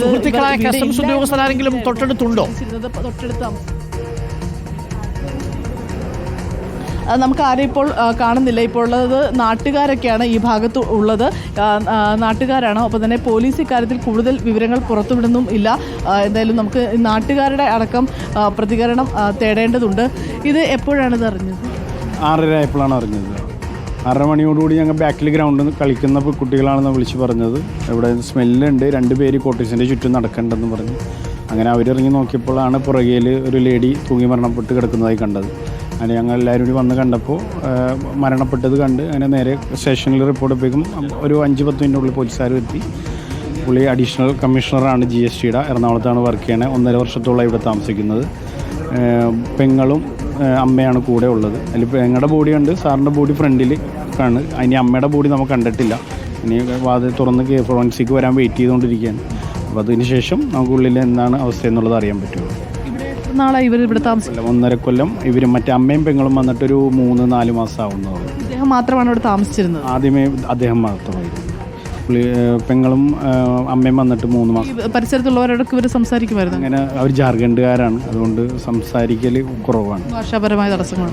സുഹൃത്തുക്കളായ കസ്റ്റംസ് ഉദ്യോഗസ്ഥരാരെങ്കിലും തൊട്ടടുത്തുണ്ടോ? നമുക്ക് ആരും ഇപ്പോൾ കാണുന്നില്ല. ഇപ്പോൾ ഉള്ളത് നാട്ടുകാരൊക്കെയാണ് ഈ ഭാഗത്ത് ഉള്ളത്, നാട്ടുകാരാണ്. ഒപ്പം തന്നെ പോലീസ് ഇക്കാര്യത്തിൽ കൂടുതൽ വിവരങ്ങൾ പുറത്തുവിടുന്നും ഇല്ല. എന്തായാലും നമുക്ക് നാട്ടുകാരുടെ അടക്കം പ്രതികരണം തേടേണ്ടതുണ്ട്. ഇത് എപ്പോഴാണ് ഇത് അറിഞ്ഞത്? 6:30 ആയപ്പോഴാണ് അറിഞ്ഞത്. 6:30 മണിയോടുകൂടി ഞങ്ങൾ ബാക്കിൽ ഗ്രൗണ്ടിൽ കളിക്കുന്ന കുട്ടികളാണെന്ന് വിളിച്ച് പറഞ്ഞത്. ഇവിടെ സ്മെല്ലുണ്ട്, 2 പേര് കോട്ടേഴ്സിൻ്റെ ചുറ്റും നടക്കണ്ടെന്ന് പറഞ്ഞ് അങ്ങനെ അവരിറങ്ങി നോക്കിയപ്പോഴാണ് പുറകിൽ ഒരു ലേഡി തൂങ്ങി മരണപ്പെട്ട് കിടക്കുന്നതായി കണ്ടത്. അങ്ങനെ ഞങ്ങൾ എല്ലാവരും കൂടി വന്ന് കണ്ടപ്പോൾ മരണപ്പെട്ടത് കണ്ട് അങ്ങനെ നേരെ സ്റ്റേഷനിൽ റിപ്പോർട്ട് ചെയ്യും. ഒരു 5-10 മിനിറ്റിനുള്ളിൽ പോലീസുകാർ എത്തി. പുള്ളി അഡീഷണൽ കമ്മീഷണറാണ് GSTയുടെ, എറണാകുളത്താണ് വർക്ക് ചെയ്യണത്. 1.5 വർഷത്തോളം ഇവിടെ താമസിക്കുന്നത്. പെങ്ങളും അമ്മയാണ് കൂടെ ഉള്ളത്. അതിൽ പെങ്ങളുടെ ബോഡിയുണ്ട്, സാറിൻ്റെ ബോഡി ഫ്രണ്ടിൽ ആണ്. അതിന് അമ്മയുടെ ബോഡി നമുക്ക് കണ്ടിട്ടില്ല. ഇനി വാതിൽ തുറന്ന് ഫോറൻസിക് വരാൻ വെയിറ്റ് ചെയ്തുകൊണ്ടിരിക്കുകയാണ്. അപ്പോൾ അതിന് ശേഷം നമുക്ക് ഉള്ളിൽ എന്താണ് അവസ്ഥ എന്നുള്ളത് അറിയാൻ പറ്റുള്ളൂ. നാളെ ഇവർ ഇവിടെ താമസിക്കില്ല. 1.5 കൊല്ലം. ഇവർ മറ്റേ അമ്മയും പെങ്ങളും വന്നിട്ടൊരു 3-4 മാസം ആവുന്നത്. അദ്ദേഹം മാത്രമാണ് ഇവിടെ താമസിച്ചിരുന്നത്? ആദ്യമേ അദ്ദേഹം മാത്രമായിരുന്നു. പെങ്ങളും അമ്മയും വന്നിട്ട് 3 മാസം. പരിസരത്തുള്ളവരോടൊക്കെ ഇവർ സംസാരിക്കുമായിരുന്നു? അങ്ങനെ അവർ ജാർഖണ്ഡുകാരാണ്, അതുകൊണ്ട് സംസാരിക്കൽ കുറവാണ്. ഭാഷാപരമായ തടസ്സങ്ങൾ.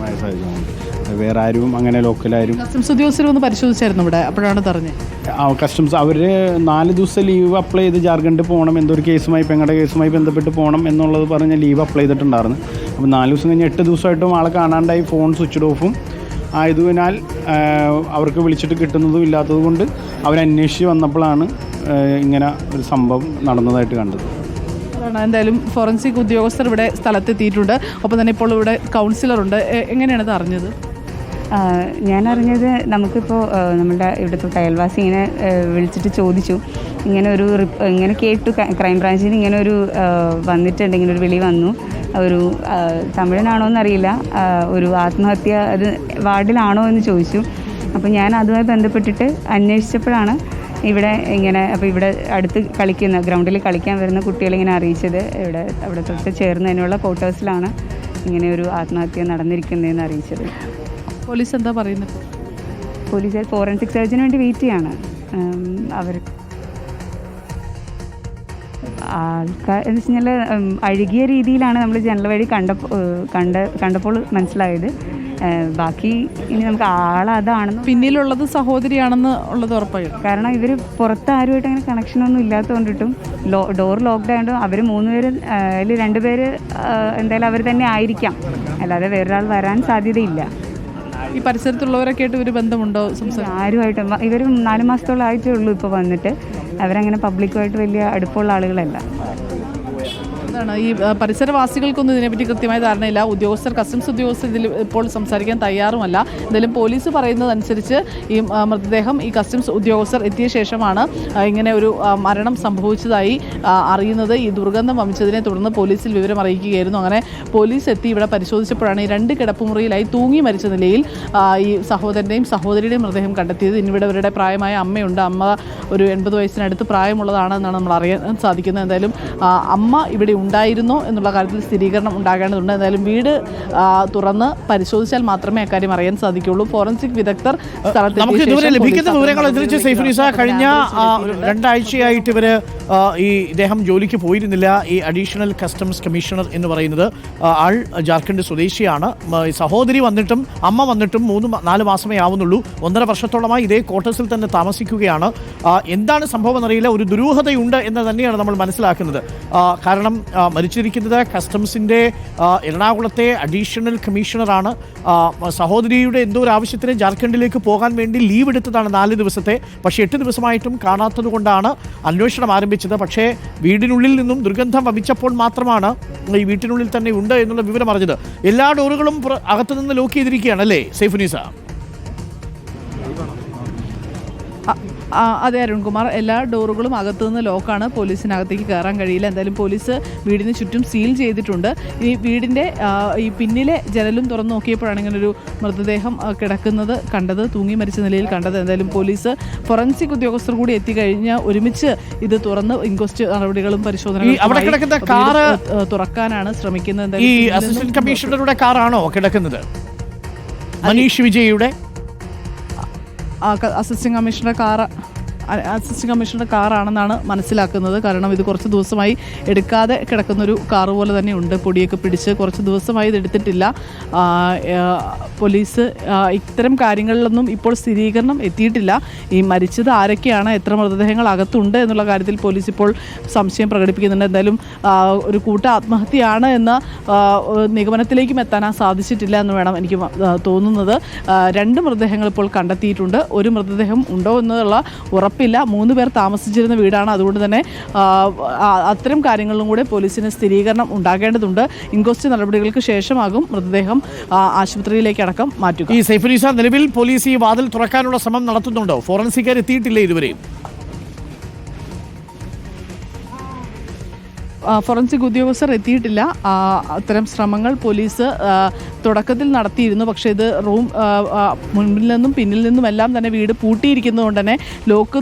വേറെ ആരും അങ്ങനെ ലോക്കലാരും. കസ്റ്റംസ് ഉദ്യോഗസ്ഥർ ഒന്ന് പരിശോധിച്ചായിരുന്നു ഇവിടെ, അപ്പോഴാണ് പറഞ്ഞത്. കസ്റ്റംസ് അവർ 4 ദിവസം ലീവ് അപ്ലൈ ചെയ്ത് ജാർഖണ്ഡ് പോകണം, എന്തൊരു കേസുമായി പെങ്ങളുടെ കേസുമായി ബന്ധപ്പെട്ട് പോകണം എന്നുള്ളത് പറഞ്ഞ് ലീവ് അപ്ലൈ ചെയ്തിട്ടുണ്ടായിരുന്നു. അപ്പോൾ 4 ദിവസം കഴിഞ്ഞ് 8 ദിവസമായിട്ടും ആളെ കാണാണ്ടായി. ഫോൺ സ്വിച്ച് ഓഫും ആയതിനാൽ അവർക്ക് വിളിച്ചിട്ട് കിട്ടുന്നതും ഇല്ലാത്തത് കൊണ്ട് അവരന്വേഷിച്ച് വന്നപ്പോഴാണ് ഇങ്ങനെ ഒരു സംഭവം നടന്നതായിട്ട് കണ്ടത്. എന്തായാലും ഫോറൻസിക് ഉദ്യോഗസ്ഥർ ഇവിടെ സ്ഥലത്തെത്തിയിട്ടുണ്ട്. ഒപ്പം തന്നെ ഇപ്പോൾ ഇവിടെ കൗൺസിലറുണ്ട്. എങ്ങനെയാണ് ഇത് അറിഞ്ഞത്? ഞാനറിഞ്ഞത് നമുക്കിപ്പോൾ നമ്മുടെ ഇവിടുത്തെ അയൽവാസി ഇങ്ങനെ വിളിച്ചിട്ട് ചോദിച്ചു, ഇങ്ങനെ കേട്ടു ക്രൈംബ്രാഞ്ചിന് ഇങ്ങനെ ഒരു വന്നിട്ടുണ്ട്, ഇങ്ങനെ ഒരു വിളി വന്നു. ഒരു തമിഴനാണോ എന്നറിയില്ല, ഒരു ആത്മഹത്യ അത് വാർഡിലാണോ എന്ന് ചോദിച്ചു. അപ്പോൾ ഞാൻ അതുമായി ബന്ധപ്പെട്ടിട്ട് അന്വേഷിച്ചപ്പോഴാണ് ഇവിടെ ഇങ്ങനെ, അപ്പോൾ ഇവിടെ അടുത്ത് ഗ്രൗണ്ടിൽ കളിക്കാൻ വരുന്ന കുട്ടികളിങ്ങനെ അറിയിച്ചത്. അവിടെ തൊട്ട് ചേർന്നതിനുള്ള ക്വാർട്ടേഴ്സിലാണ് ഇങ്ങനെ ഒരു ആത്മഹത്യ നടന്നിരിക്കുന്നതെന്ന് അറിയിച്ചത്. പോലീസ് എന്താ പറയുന്നത്? പോലീസ് ഫോറൻസിക് സർജന് വേണ്ടി വെയിറ്റ് ചെയ്യാണ്. അവർ ആൾക്കാർ എന്ന് വെച്ച് കഴിഞ്ഞാൽ അഴുകിയ രീതിയിലാണ് നമ്മൾ ജനൽ വഴി കണ്ടപ്പോൾ മനസ്സിലായത്. ബാക്കി ഇനി നമുക്ക് ആളതാണെന്ന്, പിന്നിലുള്ളത് സഹോദരിയാണെന്ന് ഉള്ളത് ഉറപ്പായി. കാരണം ഇവർ പുറത്ത് ആരുമായിട്ട് അങ്ങനെ കണക്ഷനൊന്നും ഇല്ലാത്തതുകൊണ്ടിട്ടും ഡോർ ലോക്ക്ഡ് ആയതുകൊണ്ടും അവർ 3 പേര് അതിൽ 2 പേര് എന്തായാലും അവർ തന്നെ ആയിരിക്കാം, അല്ലാതെ വേറൊരാൾ വരാൻ സാധ്യതയില്ല. ഈ പരിസരത്തുള്ളവരൊക്കെ ആയിട്ട് ഒരു ബന്ധമുണ്ടോ? ആരുമായിട്ട് ഇവർ 4 മാസത്തോളം ആയിട്ടേ ഉള്ളൂ ഇപ്പോൾ വന്നിട്ട്. അവരങ്ങനെ പബ്ലിക്കുമായിട്ട് വലിയ അടുപ്പമുള്ള ആളുകളല്ല. അതാണ്, ഈ പരിസരവാസികൾക്കൊന്നും ഇതിനെപ്പറ്റി കൃത്യമായ ധാരണയില്ല. കസ്റ്റംസ് ഉദ്യോഗസ്ഥർ ഇതിൽ ഇപ്പോൾ സംസാരിക്കാൻ തയ്യാറുമല്ല. എന്തായാലും പോലീസ് പറയുന്നതനുസരിച്ച് ഈ മൃതദേഹം ഈ കസ്റ്റംസ് ഉദ്യോഗസ്ഥർ എത്തിയ ശേഷമാണ് ഇങ്ങനെ ഒരു മരണം സംഭവിച്ചതായി അറിയുന്നത്. ഈ ദുർഗന്ധം വമിച്ചതിനെ തുടർന്ന് പോലീസിൽ വിവരം അറിയിക്കുകയായിരുന്നു. അങ്ങനെ പോലീസ് എത്തി ഇവിടെ പരിശോധിച്ചപ്പോഴാണ് ഈ 2 കിടപ്പുമുറിയിലായി തൂങ്ങി മരിച്ച നിലയിൽ ഈ സഹോദരൻ്റെയും സഹോദരിയുടെയും മൃതദേഹം കണ്ടെത്തിയത്. ഇന്നിവിടെ അവരുടെ പ്രായമായ അമ്മയുണ്ട്. അമ്മ ഒരു 80 വയസ്സിനടുത്ത് പ്രായമുള്ളതാണെന്നാണ് നമ്മൾ അറിയാൻ സാധിക്കുന്നത്. എന്തായാലും അമ്മ ഇവിടെ ഉണ്ടായിരുന്നോ എന്നുള്ള കാര്യത്തിൽ സ്ഥിരീകരണം ഉണ്ടാകേണ്ടതുണ്ട്. എന്തായാലും വീട് തുറന്ന് പരിശോധിച്ചാൽ മാത്രമേ അക്കാര്യം അറിയാൻ സാധിക്കുകയുള്ളൂ. ഫോറൻസിക് വിദഗ്ധർ നമുക്ക് ഇതുവരെ ലഭിക്കുന്ന വിവരങ്ങൾ അനുസരിച്ച് സൈഫുനിസ കഴിഞ്ഞ 2 ആഴ്ചയായിട്ട് ഇദ്ദേഹം ജോലിക്ക് പോയിരുന്നില്ല. ഈ അഡീഷണൽ കസ്റ്റംസ് കമ്മീഷണർ എന്ന് പറയുന്നത് ആൾ ജാർഖണ്ഡ് സ്വദേശിയാണ്. സഹോദരി വന്നിട്ടും അമ്മ വന്നിട്ടും 3-4 മാസമേ ആവുന്നുള്ളൂ. 1.5 വർഷത്തോളമായി ഇതേ ക്വാർട്ടേഴ്സിൽ തന്നെ താമസിക്കുകയാണ്. എന്താണ് സംഭവം എന്നറിയില്ല. ഒരു ദുരൂഹതയുണ്ട് എന്ന് തന്നെയാണ് നമ്മൾ മനസ്സിലാക്കുന്നത്. കാരണം മരിച്ചിരിക്കുന്നത് കസ്റ്റംസിൻ്റെ എറണാകുളത്തെ അഡീഷണൽ കമ്മീഷണറാണ്. സഹോദരിയുടെ എന്തോ ഒരു ആവശ്യത്തിന് ജാർഖണ്ഡിലേക്ക് പോകാൻ വേണ്ടി ലീവ് എടുത്തതാണ് 4 ദിവസത്തെ. പക്ഷേ 8 ദിവസമായിട്ടും കാണാത്തത് കൊണ്ടാണ് അന്വേഷണം ആരംഭിച്ചത്. പക്ഷേ വീടിനുള്ളിൽ നിന്നും ദുർഗന്ധം വമിച്ചപ്പോൾ മാത്രമാണ് ഈ വീട്ടിനുള്ളിൽ തന്നെ ഉണ്ട് എന്നുള്ള വിവരം അറിഞ്ഞത്. എല്ലാ ഡോറുകളും അകത്തുനിന്ന് ലോക്ക് ചെയ്തിരിക്കുകയാണ് അല്ലേ സൈഫുനിസ? അതെ അരുൺകുമാർ, എല്ലാ ഡോറുകളും അകത്തുനിന്ന് ലോക്കാണ്. പോലീസിനകത്തേക്ക് കയറാൻ കഴിയില്ല. എന്തായാലും പോലീസ് വീടിന് ചുറ്റും സീൽ ചെയ്തിട്ടുണ്ട്. ഈ വീടിൻ്റെ ഈ പിന്നിലെ ജനലും തുറന്നു നോക്കിയപ്പോഴാണ് ഇങ്ങനൊരു മൃതദേഹം കിടക്കുന്നത് കണ്ടത്, തൂങ്ങി മരിച്ച നിലയിൽ കണ്ടത്. എന്തായാലും പോലീസ് ഫോറൻസിക് ഉദ്യോഗസ്ഥർ കൂടി എത്തിക്കഴിഞ്ഞ് ഒരുമിച്ച് ഇത് തുറന്ന് ഇൻക്വസ്റ്റ് നടപടികളും പരിശോധനകളും തുറക്കാനാണ് ശ്രമിക്കുന്നത്. ഈ അസിസ്റ്റന്റ് കമ്മീഷണറുടെ കാറാണോ കിടക്കുന്നത്? മനീഷ് വിജയുടെ അസിസ്റ്റന്റ് കമ്മീഷണർ കാർ അസിസ്റ്റന്റ് കമ്മീഷണറുടെ കാറാണെന്നാണ് മനസ്സിലാക്കുന്നത്. കാരണം ഇത് കുറച്ച് ദിവസമായി എടുക്കാതെ കിടക്കുന്നൊരു കാറ് പോലെ തന്നെ ഉണ്ട്. പൊടിയൊക്കെ പിടിച്ച് കുറച്ച് ദിവസമായി ഇത് എടുത്തിട്ടില്ല. പോലീസ് ഇത്തരം കാര്യങ്ങളിലൊന്നും ഇപ്പോൾ സ്ഥിരീകരണം എത്തിയിട്ടില്ല. ഈ മരിച്ചത് ആരൊക്കെയാണ്, എത്ര മൃതദേഹങ്ങൾ അകത്തുണ്ട് എന്നുള്ള കാര്യത്തിൽ പോലീസ് ഇപ്പോൾ സംശയം പ്രകടിപ്പിക്കുന്നുണ്ട്. എന്തായാലും ഒരു കൂട്ട ആത്മഹത്യയാണ് എന്ന നിഗമനത്തിലേക്കും എത്താൻ സാധിച്ചിട്ടില്ല എന്ന് വേണം എനിക്ക് തോന്നുന്നത്. 2 മൃതദേഹങ്ങൾ ഇപ്പോൾ കണ്ടെത്തിയിട്ടുണ്ട്. ഒരു മൃതദേഹം ഉണ്ടോ എന്നുള്ള ഉറപ്പില്ല. 3 പേർ താമസിച്ചിരുന്ന വീടാണ്. അതുകൊണ്ട് തന്നെ അത്തരം കാര്യങ്ങളിലും കൂടെ പോലീസിന് സ്ഥിരീകരണം ഉണ്ടാകേണ്ടതുണ്ട്. ഇൻക്വസ്റ്റ് നടപടികൾക്ക് ശേഷമാകും മൃതദേഹം ആശുപത്രിയിലേക്ക് അടക്കം മാറ്റുക. ഈ സൈഫുനിസ, നിലവിൽ പോലീസ് ഈ വാതിൽ തുറക്കാനുള്ള ശ്രമം നടത്തുന്നുണ്ടോ? ഫോറൻസിക്കാർ എത്തിയിട്ടില്ലേ ഇതുവരെയും? ഫോറൻസിക് ഉദ്യോഗസ്ഥർ എത്തിയിട്ടില്ല. അത്തരം ശ്രമങ്ങൾ പോലീസ് തുടക്കത്തിൽ നടത്തിയിരുന്നു. പക്ഷേ ഇത് മുൻപിൽ നിന്നും പിന്നിൽ നിന്നും എല്ലാം തന്നെ വീട് പൂട്ടിയിരിക്കുന്നതുകൊണ്ട് തന്നെ ലോക്ക്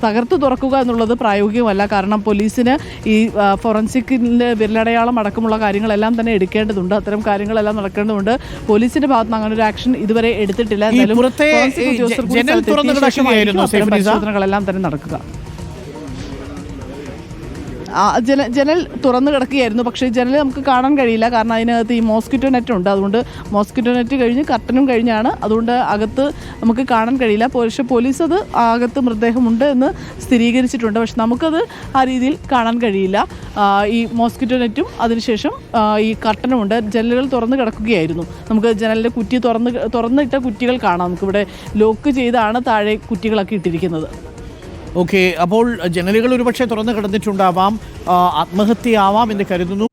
തകർത്ത് തുറക്കുക എന്നുള്ളത് പ്രായോഗികമല്ല. കാരണം പോലീസിന് ഈ ഫോറൻസിക്കിൻ്റെ വിരലടയാളം അടക്കമുള്ള കാര്യങ്ങളെല്ലാം തന്നെ എടുക്കേണ്ടതുണ്ട്. അത്തരം കാര്യങ്ങളെല്ലാം നടക്കേണ്ടതുണ്ട്. പോലീസിന്റെ ഭാഗത്ത് നിന്ന് അങ്ങനെ ഒരു ആക്ഷൻ ഇതുവരെ എടുത്തിട്ടില്ല. എന്നാലും ഫോറൻസിക് ഉദ്യോഗസ്ഥർ പരിശോധനകളെല്ലാം തന്നെ നടക്കുക. ജനൽ തുറന്നു കിടക്കുകയായിരുന്നു. പക്ഷേ ജനൽ നമുക്ക് കാണാൻ കഴിയില്ല. കാരണം അതിനകത്ത് ഈ മോസ്കിറ്റോ നെറ്റ് ഉണ്ട്. അതുകൊണ്ട് മോസ്കിറ്റോ നെറ്റ് കഴിഞ്ഞ് കർട്ടനും കഴിഞ്ഞാണ്. അതുകൊണ്ട് അകത്ത് നമുക്ക് കാണാൻ കഴിയില്ല. പക്ഷേ പോലീസ് അത് അകത്ത് മൃതദേഹമുണ്ട് എന്ന് സ്ഥിരീകരിച്ചിട്ടുണ്ട്. പക്ഷെ നമുക്കത് ആ രീതിയിൽ കാണാൻ കഴിയില്ല. ഈ മോസ്കിറ്റോ നെറ്റും അതിനുശേഷം ഈ കർട്ടനും ഉണ്ട്. ജനലുകൾ തുറന്ന് കിടക്കുകയായിരുന്നു. നമുക്ക് ജനലിൻ്റെ കുറ്റി തുറന്നിട്ട കുറ്റികൾ കാണാം. നമുക്കിവിടെ ലോക്ക് ചെയ്താണ് താഴെ കുറ്റികളൊക്കെ ഇട്ടിരിക്കുന്നത്. ഓക്കെ, അപ്പോൾ ജനലുകൾ ഒരുപക്ഷെ തുറന്നു കിടന്നിട്ടുണ്ടാവാം, ആത്മഹത്യയാവാം എന്ന് കരുതുന്നു.